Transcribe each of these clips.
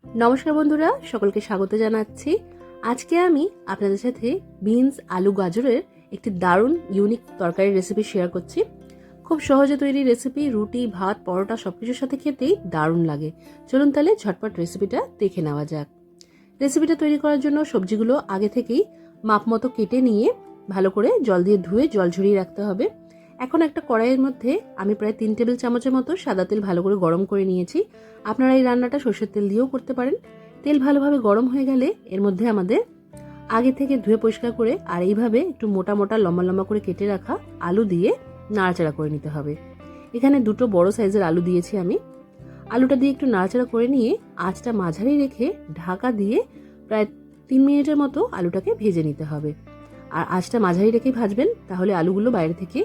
নমস্কার বন্ধুরা, সকলকে স্বাগত জানাচ্ছি। আজকে আমি আপনাদের সাথে বিনস আলু গাজরের একটি দারুণ ইউনিক তরকারির রেসিপি শেয়ার করছি। খুব সহজে তৈরি রেসিপি, রুটি, ভাত, পরোটা সবকিছুর সাথে খেতেই দারুণ লাগে। চলুন তাহলে ঝটপট রেসিপিটা দেখে নেওয়া যাক। রেসিপিটা তৈরি করার জন্য সবজিগুলো আগে থেকেই মাপ মতো কেটে নিয়ে ভালো করে জল দিয়ে ধুয়ে জল ঝরিয়ে রাখতে হবে। এখন একটা কড়াইয়ের মধ্যে আমি প্রায় 3 টেবিল চামচের মতো সাদা তেল ভালো করে গরম করে নিয়েছি। আপনারা এই রান্নাটা সরষের তেল দিয়েও করতে পারেন। তেল ভালোভাবে গরম হয়ে গেলে এর মধ্যে আমাদের আগে থেকে ধুয়ে পরিষ্কার করে আর এইভাবে একটু মোটা মোটা লম্বা লম্বা করে কেটে রাখা আলু দিয়ে নাড়াচাড়া করে নিতে হবে। এখানে দুটো বড় সাইজের আলু দিয়েছি আমি। আলুটা দিয়ে একটু নাড়াচাড়া করে নিয়ে আঁচটা মাঝারি রেখে ঢাকা দিয়ে প্রায় 3 মিনিটের মতো আলুটাকে ভেজে নিতে হবে। আর আঁচটা মাঝারি রেখেই ভাজবেন, তাহলে আলুগুলো বাইরে থেকে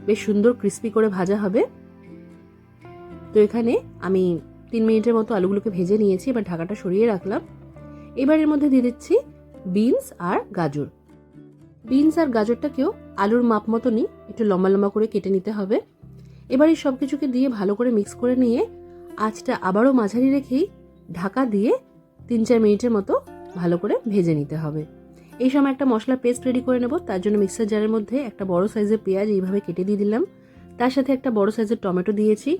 বেশ সুন্দর ক্রিস্পি করে ভাজা হবে। তো এখানে আমি 3 মিনিটের মতো আলুগুলোকে ভেজে নিয়েছি। এবার ঢাকাটা সরিয়ে রাখলাম। এবার এর মধ্যে দিয়ে দিচ্ছি বিনস আর গাজর। বিনস আর গাজরটাকেও আলুর মাপ মতনই একটু লম্বা লম্বা করে কেটে নিতে হবে। এবার এই সব কিছুকে দিয়ে ভালো করে মিক্স করে নিয়ে আঁচটা আবারও মাঝারি রেখেই ঢাকা দিয়ে 3-4 মিনিটের মতো ভালো করে ভেজে নিতে হবে। এই সময় একটা মশলা পেস্ট রেডি করে নেব। তার জন্য মিক্সার জারের মধ্যে একটা বড় সাইজের পেঁয়াজ এইভাবে কেটে দিয়ে দিলাম। তার সাথে একটা বড় সাইজের টমেটো দিয়েছি।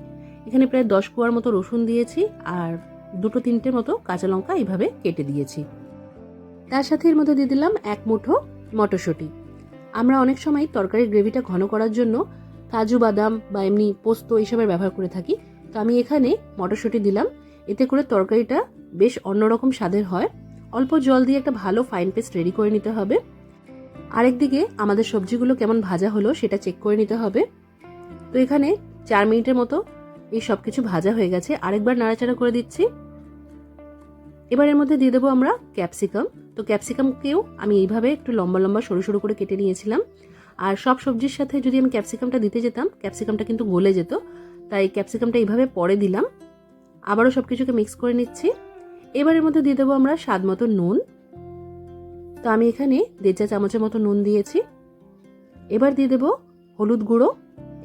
এখানে প্রায় 10 কোয়ার মতো রসুন দিয়েছি আর 2-3টে মতো কাঁচা লঙ্কা এইভাবে কেটে দিয়েছি। তার সাথে এর মধ্যে দিয়ে দিলাম 1 মুঠো মটরশুঁটি। আমরা অনেক সময় তরকারির গ্রেভিটা ঘন করার জন্য কাজু বাদাম বা এমনি পোস্ত এইসবের ব্যবহার করে থাকি। তো আমি এখানে মটরশুঁটি দিলাম। এতে করে তরকারিটা বেশ অন্যরকম স্বাদের হয়। অল্প জল দিয়ে একটা ভালো ফাইন পেস্ট রেডি করে নিতে হবে। আরেকদিকে আমাদের সবজিগুলো কেমন ভাজা হলো সেটা চেক করে নিতে হবে। তো এখানে 4 মিনিটের মতো এই সব কিছু ভাজা হয়ে গেছে। আরেকবার নাড়াচাড়া করে দিচ্ছি। এবার এর মধ্যে দিয়ে দেবো আমরা ক্যাপসিকাম। তো ক্যাপসিকামকেও আমি এইভাবে একটু লম্বা লম্বা সরু সরু করে কেটে নিয়েছিলাম। আর সব সবজির সাথে যদি আমি ক্যাপসিকামটা দিতে যেতাম, ক্যাপসিকামটা কিন্তু গলে যেত। তাই ক্যাপসিকামটা এইভাবে পরে দিলাম। আবারও সবকিছুকে মিক্স করে নিচ্ছি। এবারের মধ্যে দিয়ে দেবো আমরা স্বাদ মতো নুন। তো আমি এখানে 1.5 চা চামচের মতো নুন দিয়েছি। এবার দিয়ে দেবো হলুদ গুঁড়ো।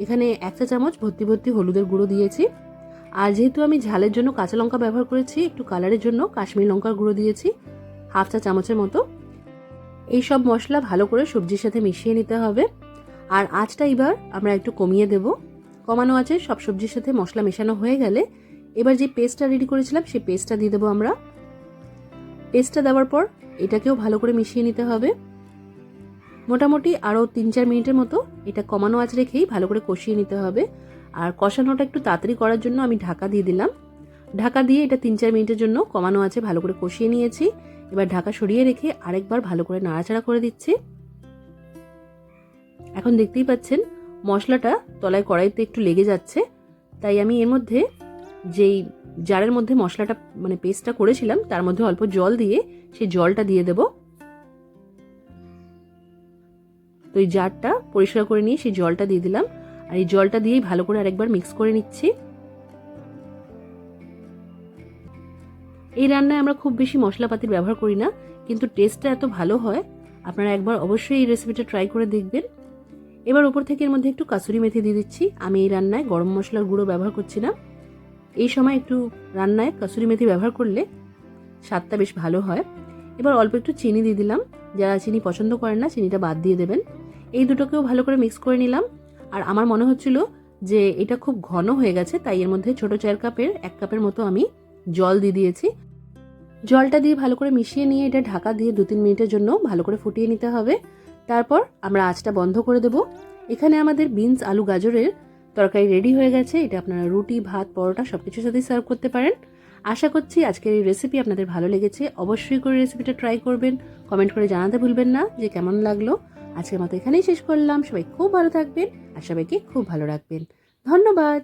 এখানে 1 চা চামচ ভর্তি ভর্তি হলুদের গুঁড়ো দিয়েছি। আর যেহেতু আমি ঝালের জন্য কাঁচা লঙ্কা ব্যবহার করেছি, একটু কালারের জন্য কাশ্মীরি লঙ্কার গুঁড়ো দিয়েছি 1/2 চা চামচের মতো। এই সব মশলা ভালো করে সবজির সাথে মিশিয়ে নিতে হবে। আর আঁচটা এবার আমরা একটু কমিয়ে দেব। কমানো আছে সব সবজির সাথে মশলা মেশানো হয়ে গেলে এবার যে পেস্টটা রেডি করেছিলাম সেই পেস্টটা দিয়ে দেবো আমরা। পেস্টটা দেওয়ার পর এটাকেও ভালো করে মিশিয়ে নিতে হবে। মোটামুটি আরও 3-4 মিনিটের মতো এটা কমানো আঁচ রেখেই ভালো করে কষিয়ে নিতে হবে। আর কষানোটা একটু তাড়াতাড়ি করার জন্য আমি ঢাকা দিয়ে দিলাম। ঢাকা দিয়ে এটা 3-4 মিনিটের জন্য কমানো আঁচে ভালো করে কষিয়ে নিয়েছি। এবার ঢাকা সরিয়ে রেখে আরেকবার ভালো করে নাড়াচাড়া করে দিচ্ছি। এখন দেখতেই পাচ্ছেন মশলাটা তলায় কড়াইতে একটু লেগে যাচ্ছে। তাই আমি এর মধ্যে যেই জারের মধ্যে মশলাটা পেস্টটা করেছিলাম তার মধ্যে অল্প জল দিয়ে সেই জলটা দিয়ে দেব। তো এই জারটা পরিষ্কার করে নিয়ে সেই জলটা দিয়ে দিলাম। আর এই জলটা দিয়েই ভালো করে আরেকবার মিক্স করে নিচ্ছি। এই রান্নায় আমরা খুব বেশি মশলাপাতির ব্যবহার করি না, কিন্তু টেস্টটা এত ভালো হয়। আপনারা একবার অবশ্যই এই রেসিপিটা ট্রাই করে দেখবেন। এবার উপর থেকে এর মধ্যে একটু কাসুরি মেথি দিয়ে দিচ্ছি। আমি এই রান্নায় গরম মশলার গুঁড়ো ব্যবহার করছি না। এই সময় একটু রান্নায় কাসুরি মেথি ব্যবহার করলে স্বাদটা বেশ ভালো হয়। এবার অল্প একটু চিনি দিয়ে দিলাম। যারা চিনি পছন্দ করেন না চিনিটা বাদ দিয়ে দেবেন। এই দুটোকেও ভালো করে মিক্স করে নিলাম। আর আমার মনে হচ্ছিল যে এটা খুব ঘন হয়ে গেছে, তাই এর মধ্যে ছোট 4 কাপের 1 কাপের মতো আমি জল দিয়ে দিয়েছি। জলটা দিয়ে ভালো করে মিশিয়ে নিয়ে এটা ঢাকা দিয়ে 2-3 মিনিটের জন্য ভালো করে ফুটিয়ে নিতে হবে। তারপর আমরা আঁচটা বন্ধ করে দেব। এখানে আমাদের বিনস আলু গাজরের তরকারি রেডি হয়ে গেছে। এটা আপনারা রুটি, ভাত, পরোটা সবকিছুর সাথেই সার্ভ করতে পারেন। আশা করছি আজকের এই রেসিপি আপনাদের ভালো লেগেছে। অবশ্যই করে রেসিপিটা ট্রাই করবেন। কমেন্ট করে জানাতে ভুলবেন না যে কেমন লাগলো। আজকের মতো এখানেই শেষ করলাম। সবাই খুব ভালো থাকবেন আর সবাইকে খুব ভালো রাখবেন। ধন্যবাদ।